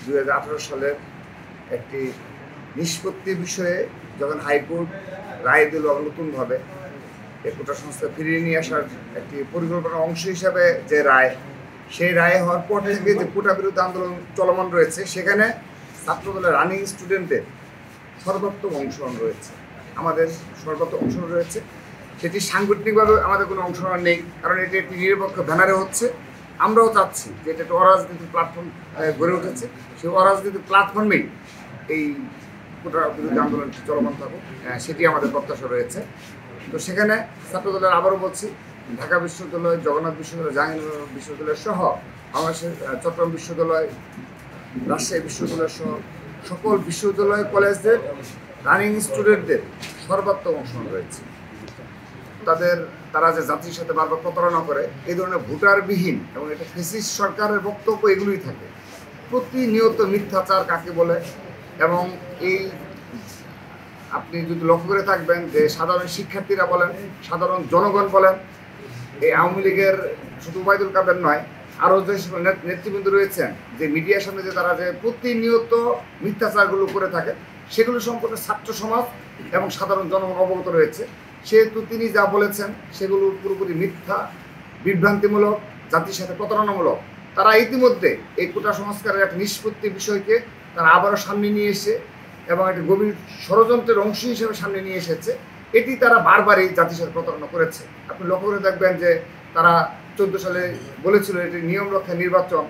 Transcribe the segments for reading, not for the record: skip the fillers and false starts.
2018 সালের একটি নিষ্পত্তি বিষয়ে যখন হাইকোর্ট রায় দিল নতুনভাবে এই কোটা সংস্থা ফিরিয়ে নিয়ে আসার একটি পরিকল্পনার অংশ হিসাবে যে রায়, সেই রায় হওয়ার পর থেকে যে কোটা বিরোধী আন্দোলন চলমান রয়েছে, সেখানে ছাত্রদলের রানিং স্টুডেন্টদের সর্বাত্মক অংশগ্রহণ রয়েছে। আমাদের সর্বাত্মক অংশগ্রহণ রয়েছে। সেটি সাংগঠনিকভাবে আমাদের কোনো অংশগ্রহণ নেই, কারণ এটি একটি নিরপেক্ষ ব্যানারে হচ্ছে। আমরাও চাচ্ছি যে এটা একটা অরাজনৈতিক প্ল্যাটফর্ম গড়ে উঠেছে, সেই অরাজনৈতিক প্ল্যাটফর্মেই এই কোটা বিরোধী আন্দোলনটি চলমান থাকুক, সেটি আমাদের প্রত্যাশা রয়েছে। তো সেখানে ছাত্রদলের আবারও বলছি, ঢাকা বিশ্ববিদ্যালয়, জগন্নাথ বিশ্ববিদ্যালয়, জাহাঙ্গীরনগর বিশ্ববিদ্যালয় সহ বাংলাদেশের চট্টগ্রাম বিশ্ববিদ্যালয়, রাজশাহী বিশ্ববিদ্যালয় সহ সকল বিশ্ববিদ্যালয় কলেজদের রানিং স্টুডেন্টদের সর্বাত্মক অংশগ্রহণ রয়েছে। তারা যে জাতির সাথে বারবার প্রতারণা করে, এই ধরনের ভোটারবিহীন এবং এটা ফ্যাসিস্ট সরকারের বক্তব্য এগুলোই থাকে। প্রতিনিয়ত মিথ্যাচার কাকে বলে, এবং এই আপনি যদি লক্ষ্য করে থাকবেন যে সাধারণ শিক্ষার্থীরা বলেন, সাধারণ জনগণ বলেন, এই আওয়ামী লীগের শুধু ওবায়দুল কাদের নয়, আরও যে নেতৃবৃন্দ রয়েছেন, যে মিডিয়ার সামনে যে তারা যে প্রতিনিয়ত মিথ্যাচারগুলো করে থাকে, সেগুলো সম্পর্কে ছাত্র সমাজ এবং সাধারণ জনগণ অবগত রয়েছে। সেহেতু তিনি যা বলেছেন সেগুলো পুরোপুরি মিথ্যা, বিভ্রান্তিমূলক, জাতির সাথে প্রতারণামূলক। তারা ইতিমধ্যে এই কোটা সংস্কারের একটা নিষ্পত্তি বিষয়কে তারা আবারও সামনে নিয়ে এসে এবং একটা গভীর ষড়যন্ত্রের অংশ হিসেবে সামনে নিয়ে এসেছে। এটি তারা বারবারই জাতির সাথে প্রতারণা করেছে। আপনি লক্ষ্য করে দেখবেন যে তারা 14 সালে বলেছিল এটি নিয়ম রক্ষা নির্বাচন।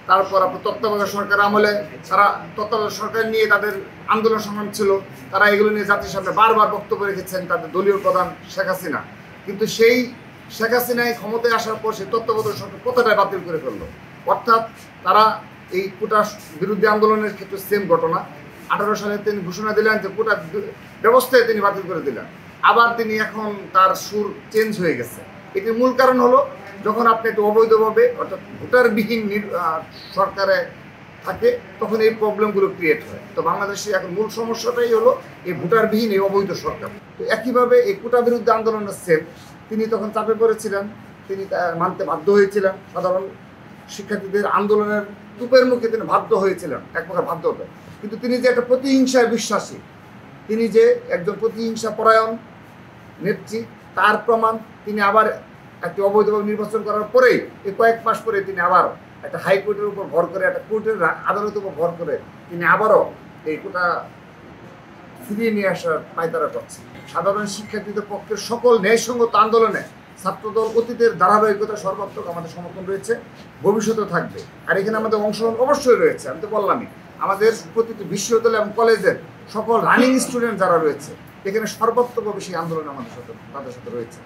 তারপর আপনার তত্ত্বাবধায়ক সরকার আমলে তারা তত্ত্বাবধায়ক সরকার নিয়ে তাদের আন্দোলন সংগ্রাম ছিল, তারা এগুলো নিয়ে জাতির সামনে বারবার বক্তব্য রেখেছেন তাদের দলীয় প্রধান শেখ হাসিনা। কিন্তু সেই শেখ হাসিনায় ক্ষমতায় আসার পর সেই তত্ত্বাবধায়ক সরকার কথাটাই বাতিল করে ফেললো। অর্থাৎ তারা এই কোটা বিরোধী আন্দোলনের ক্ষেত্রে সেম ঘটনা। 18 সালে তিনি ঘোষণা দিলেন যে কোটা ব্যবস্থায় তিনি বাতিল করে দিলেন, আবার তিনি এখন তার সুর চেঞ্জ হয়ে গেছে। এটির মূল কারণ হলো, যখন আপনি একটু অবৈধভাবে অর্থাৎ ভোটারবিহীন সরকারে থাকে, তখন এই প্রবলেমগুলো ক্রিয়েট হয়। তো বাংলাদেশে এখন মূল সমস্যাটাই হলো এই ভোটারবিহীন এই অবৈধ সরকার। তো একইভাবে এই কোটা বিরুদ্ধে আন্দোলনের সেম, তিনি তখন চাপে পড়েছিলেন, তিনি মানতে বাধ্য হয়েছিলেন। সাধারণ শিক্ষার্থীদের আন্দোলনের টুপের মুখে তিনি বাধ্য হয়েছিলেন, এক প্রকার বাধ্য হতে। কিন্তু তিনি যে একটা প্রতিহিংসায় বিশ্বাসী, তিনি যে একজন প্রতিহিংসা পরায়ণ নেত্রী, তার প্রমাণ তিনি আবার একটি অবৈধভাবে নির্বাচন করার পরেই এই কয়েক মাস পরে তিনি আবার একটা হাইকোর্টের উপর ভর করে, একটা কোর্টের আদালতের উপর ভর করে তিনি আবারও এই কোটা ফিরিয়ে নিয়ে আসার পায়তারা করছে। সাধারণ শিক্ষার্থীদের পক্ষে সকল ন্যায়সঙ্গত আন্দোলনে ছাত্রদল অতীতের ধারাবাহিকতা সর্বাত্মক আমাদের সমর্থন রয়েছে, ভবিষ্যতেও থাকবে। আর এখানে আমাদের অংশগ্রহণ অবশ্যই রয়েছে। আমি তো বললামই, আমাদের প্রতিটি বিশ্ববিদ্যালয় এবং কলেজের সকল রানিং স্টুডেন্ট যারা রয়েছে, এখানে সর্বাত্মকভাবে সেই আন্দোলন তাদের সাথে রয়েছে।